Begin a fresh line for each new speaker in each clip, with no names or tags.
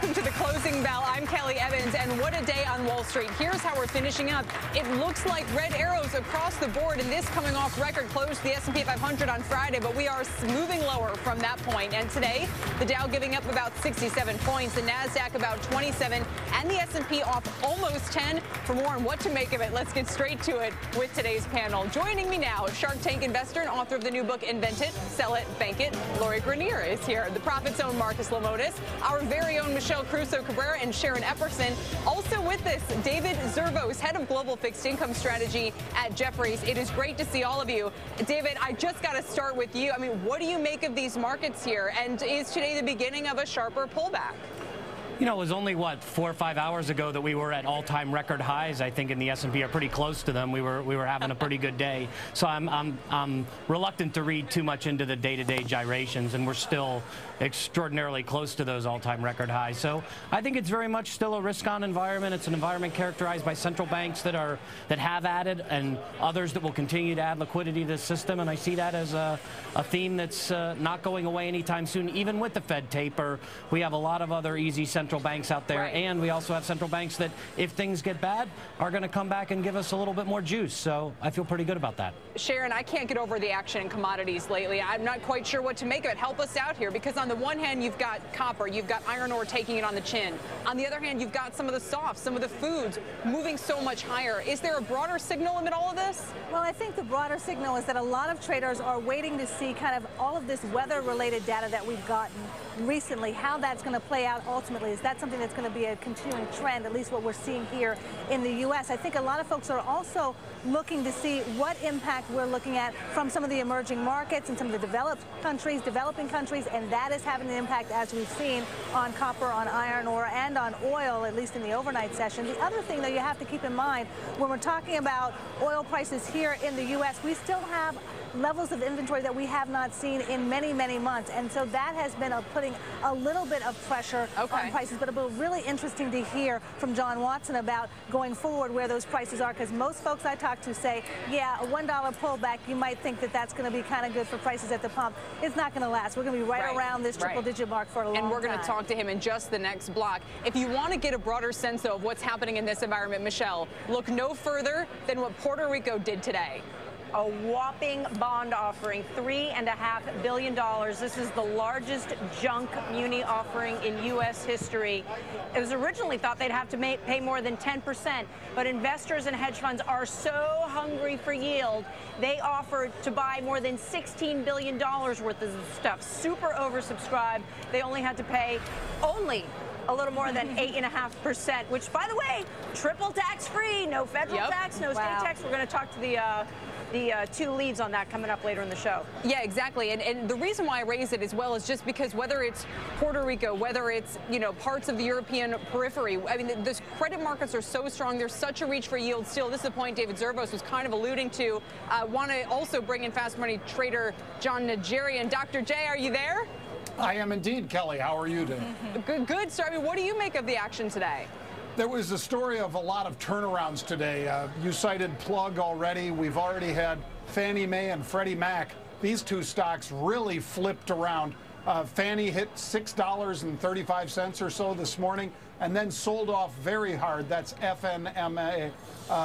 Welcome to the closing bell. I'm Kelly Evans, and what a day on Wall Street. Here's how we're finishing up. It looks like red arrows across the board, and this coming off record close, the S&P 500 on Friday, but we are moving lower from that point. And today, the Dow giving up about 67 points, the NASDAQ about 27, and the S&P off almost 10. For more on what to make of it, let's get straight to it with today's panel. Joining me now, Shark Tank investor and author of the new book, Invent It, Sell It, Bank It, Lori Greiner is here. The Profit's own Marcus Lamotis, our very own Michelle Crusoe-Cabrera, and Sharon Epperson. Also with us, David Zervos, head of global fixed income strategy at Jefferies. It is great to see all of you. David, I just got to start with you. I mean, what do you make of these markets here? And is today the beginning of a sharper pullback?
You know, it was only, what, 4 or 5 hours ago that we were at all-time record highs, I think, in the S&P, or pretty close to them. We were having a pretty good day. So I'm reluctant to read too much into the day-to-day gyrations, and we're still extraordinarily close to those all-time record highs. So I think it's very much still a risk-on environment. It's an environment characterized by central banks that have added, and others that will continue to add liquidity to the system. And I see that as a theme that's not going away anytime soon. Even with the Fed taper, we have a lot of other easy central banks out there, right. And we also have central banks that, if things get bad, are going to come back and give us a little bit more juice. So I feel pretty good about that.
Sharon, I can't get over the action in commodities lately. I'm not quite sure what to make of it. Help us out here, because on the one hand, you've got copper, you've got iron ore taking it on the chin. On the other hand, you've got some of the softs, some of the foods moving so much higher. Is there a broader signal amid all of this?
Well, I think the broader signal is that a lot of traders are waiting to see kind of all of this weather-related data that we've gotten recently, how that's going to play out ultimately. Is that something that's going to be a continuing trend, at least what we're seeing here in the U.S.? I think a lot of folks are also looking to see what impact we're looking at from some of the emerging markets and some of the developing countries, and that is having an impact, as we've seen, on copper, on iron ore, and on oil, at least in the overnight session. The other thing, though, you have to keep in mind, when we're talking about oil prices here in the U.S., we still have levels of inventory that we have not seen in many, many months. And so that has been putting a little bit of pressure on prices. But it'll be really interesting to hear from John Watson about going forward where those prices are, because most folks I talk to say, yeah, a $1 pullback, you might think that that's going to be kind of good for prices at the pump. It's not going to last. We're going to be right around this triple-digit mark for a long time.
And we're going to talk to him in just the next block. If you want to get a broader sense, though, of what's happening in this environment, Michelle, look no further than what Puerto Rico did today.
A whopping bond offering, $3.5 billion. This is the largest junk muni offering in U.S. history. It was originally thought they'd have to pay more than 10%, but investors and hedge funds are so hungry for yield, they offered to buy more than $16 billion worth of stuff. Super oversubscribed. They only had to pay a little more than 8.5%, which, by the way, triple tax-free, no federal tax, no state tax. We're going to talk to the two leads on that coming up later in the show.
Yeah, exactly. And the reason why I raise it as well is just because whether it's Puerto Rico, whether it's, you know, parts of the European periphery, I mean, the credit markets are so strong. There's such a reach for yield still. This is the point David Zervos was kind of alluding to. Want to also bring in fast money trader John Najarian. Dr. J, are you there?
I am indeed, Kelly. How are you doing?
Good. So, I mean, what do you make of the action today?
There was a story of a lot of turnarounds today. You cited Plug already. We've already had Fannie Mae and Freddie Mac. These two stocks really flipped around. Fannie hit $6.35 or so this morning and then sold off very hard. That's FNMA,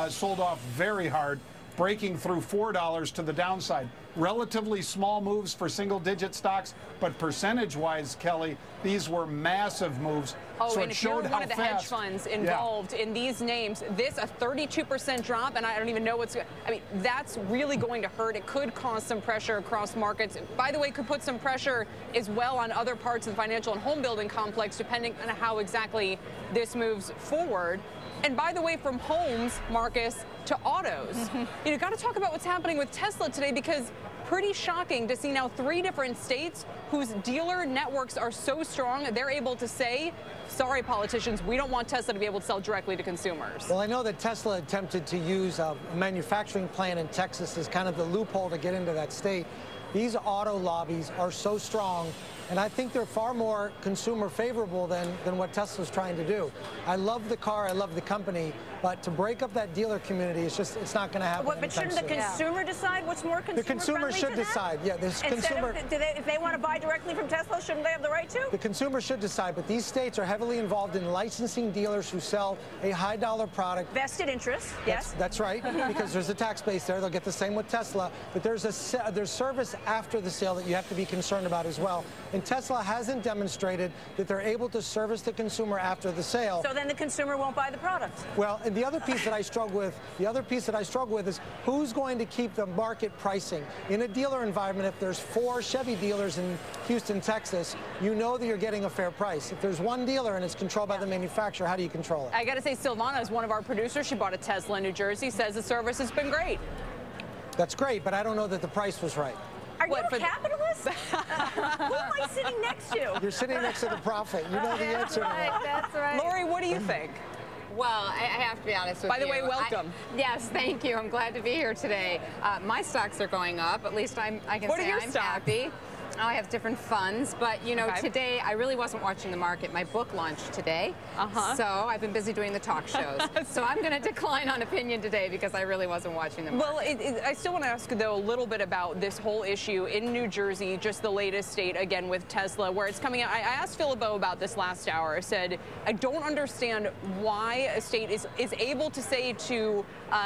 sold off very hard, breaking through $4 to the downside. Relatively small moves for single-digit stocks, but percentage-wise, Kelly, these were massive moves.
Oh,
so
and if you're one of the hedge funds involved in these names, this a 32% drop, and I don't even know what's. I mean, that's really going to hurt. It could cause some pressure across markets. By the way, could put some pressure as well on other parts of the financial and home building complex, depending on how exactly this moves forward. And by the way, from homes, Marcus, to autos, you got to talk about what's happening with Tesla today, because pretty shocking to see now 3 different states whose dealer networks are so strong, they're able to say, sorry, politicians, we don't want Tesla to be able to sell directly to consumers.
Well, I know that Tesla attempted to use a manufacturing plant in Texas as kind of the loophole to get into that state. These auto lobbies are so strong, And I think they're far more consumer favorable than what Tesla's trying to do. I love the car, I love the company, but to break up that dealer community, it's not going to happen.
But shouldn't the consumer decide what's more consumer friendly?
The consumer should decide. Yeah, this consumer.
If they want to buy directly from Tesla, shouldn't they have the right to?
The consumer should decide, but these states are heavily involved in licensing dealers who sell a high-dollar product.
Vested interest, yes.
That's right, because there's a tax base there. They'll get the same with Tesla, but there's service after the sale that you have to be concerned about as well. And Tesla hasn't demonstrated that they're able to service the consumer after the sale.
So then the consumer won't buy the product.
Well, and the other piece that I struggle with, is who's going to keep the market pricing in a dealer environment. If there's 4 Chevy dealers in Houston, Texas, you know that you're getting a fair price. If there's one dealer and it's controlled by the manufacturer, how do you control it?
I got to say, Silvana is one of our producers. She bought a Tesla in New Jersey, says the service has been great.
That's great, but I don't know that the price was right.
Are you a capitalist? Who am I sitting next to?
You're sitting next to the prophet. You know the answer to that.
That's right.
Lori, what do you think?
Well, I have to be honest with you.
By the way, welcome.
Yes, thank you. I'm glad to be here today. My stocks are going up. At least I can say I'm happy. I have different funds, but you know, today I really wasn't watching the market. My book launched today, so I've been busy doing the talk shows. So I'm going to decline on opinion today because I really wasn't watching the market.
Well, I still want to ask you, though, a little bit about this whole issue in New Jersey, just the latest state, again, with Tesla, where it's coming out. I asked Phil LeBeau about this last hour. I said, I don't understand why a state is able to say to,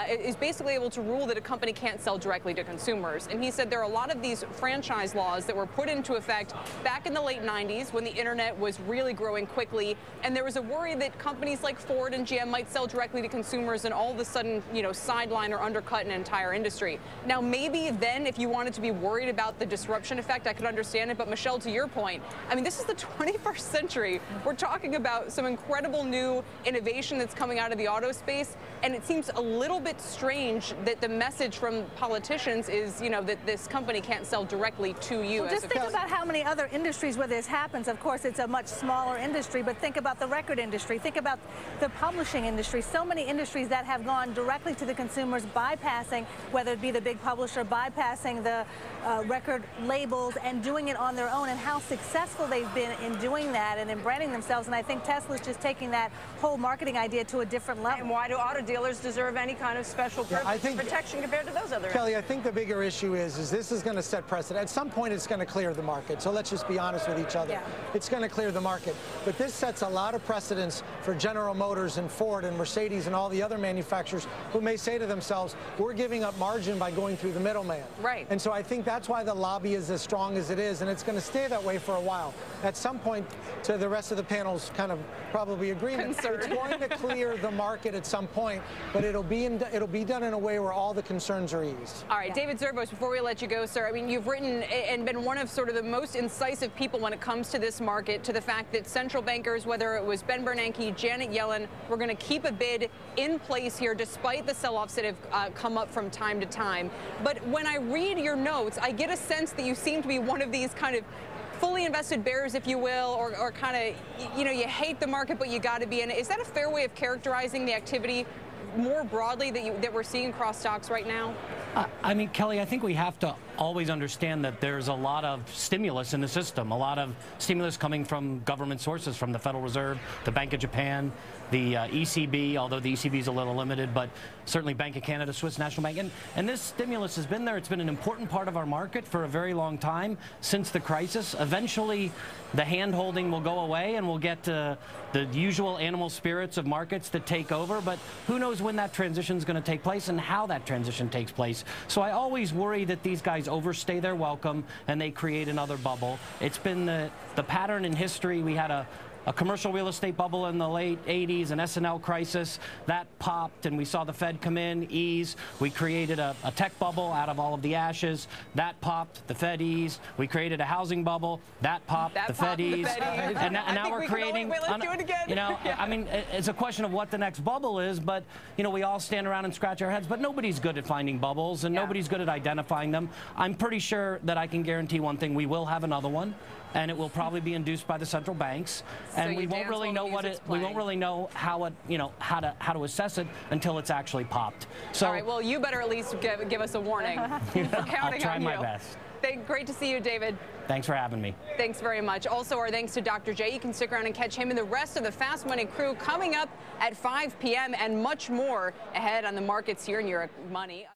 is basically able to rule that a company can't sell directly to consumers. And he said there are a lot of these franchise laws that were put into effect back in the late 90s when the internet was really growing quickly, and there was a worry that companies like Ford and GM might sell directly to consumers and all of a sudden, you know, sideline or undercut an entire industry. Now, maybe then if you wanted to be worried about the disruption effect, I could understand it, but Michelle, to your point, I mean, this is the 21st century. We're talking about some incredible new innovation that's coming out of the auto space, and it seems a little bit strange that the message from politicians is, you know, that this company can't sell directly to you.
Well, just think about how many other industries where this happens. Of course, it's a much smaller industry, but think about the record industry. Think about the publishing industry. So many industries that have gone directly to the consumers, bypassing, whether it be the big publisher, bypassing the record labels and doing it on their own, and how successful they've been in doing that and in branding themselves. And I think Tesla's just taking that whole marketing idea to a different level.
And why do auto dealers deserve any kind of special protection compared to those other
Kelly, I think the bigger issue is this is going to set precedent. At some point, it's going to clear the market. So let's just be honest with each other.
Yeah.
It's going to clear the market. But this sets a lot of precedents for General Motors and Ford and Mercedes and all the other manufacturers who may say to themselves, we're giving up margin by going through the middleman.
Right.
And so I think that's why the lobby is as strong as it is, and it's going to stay that way for a while. At some point, to the rest of the panel's kind of probably agreement, it's going to clear the market at some point, but it'll be done in a way where all the concerns are eased.
All right, David Zerbos, before we let you go, sir, I mean, you've written and been one of sort of the most incisive people when it comes to this market, to the fact that central bankers, whether it was Ben Bernanke, Janet Yellen, were going to keep a bid in place here despite the sell-offs that have come up from time to time. But when I read your notes, I get a sense that you seem to be one of these kind of fully invested bears, if you will, or kind of, you know, you hate the market, but you got to be in it. Is that a fair way of characterizing the activity more broadly that we're seeing across stocks right now?
I mean, Kelly, I think we have to always understand that there's a lot of stimulus in the system, a lot of stimulus coming from government sources, from the Federal Reserve, the Bank of Japan, the ECB, although the ECB is a little limited, but certainly Bank of Canada, Swiss National Bank. And this stimulus has been there. It's been an important part of our market for a very long time since the crisis. Eventually, the hand-holding will go away and we'll get to the usual animal spirits of markets that take over. But who knows when that transition is going to take place and how that transition takes place. So I always worry that these guys overstay their welcome and they create another bubble. It's been the pattern in history. We had a commercial real estate bubble in the late 80s, an S&L crisis. That popped, and we saw the Fed come in, ease. We created a tech bubble out of all of the ashes. That popped, the Fed eased. We created a housing bubble. That popped, the Fed eased. And now we're creating,
let's do it again.
You know, I mean, it's a question of what the next bubble is, but, you know, we all stand around and scratch our heads, but nobody's good at finding bubbles, and nobody's good at identifying them. I'm pretty sure that I can guarantee one thing. We will have another one. and it will probably be induced by the central banks, and we won't really know we won't really know how it, how to assess it until it's actually popped. So,
all right, well, you better at least give us a warning. We're counting
I'll try
on
my
you.
best.
Great to see you, David.
Thanks for having me.
Thanks very much. Also, our thanks to Dr. J. You can stick around and catch him and the rest of the Fast Money crew coming up at 5 p.m. and much more ahead on the markets here in your money.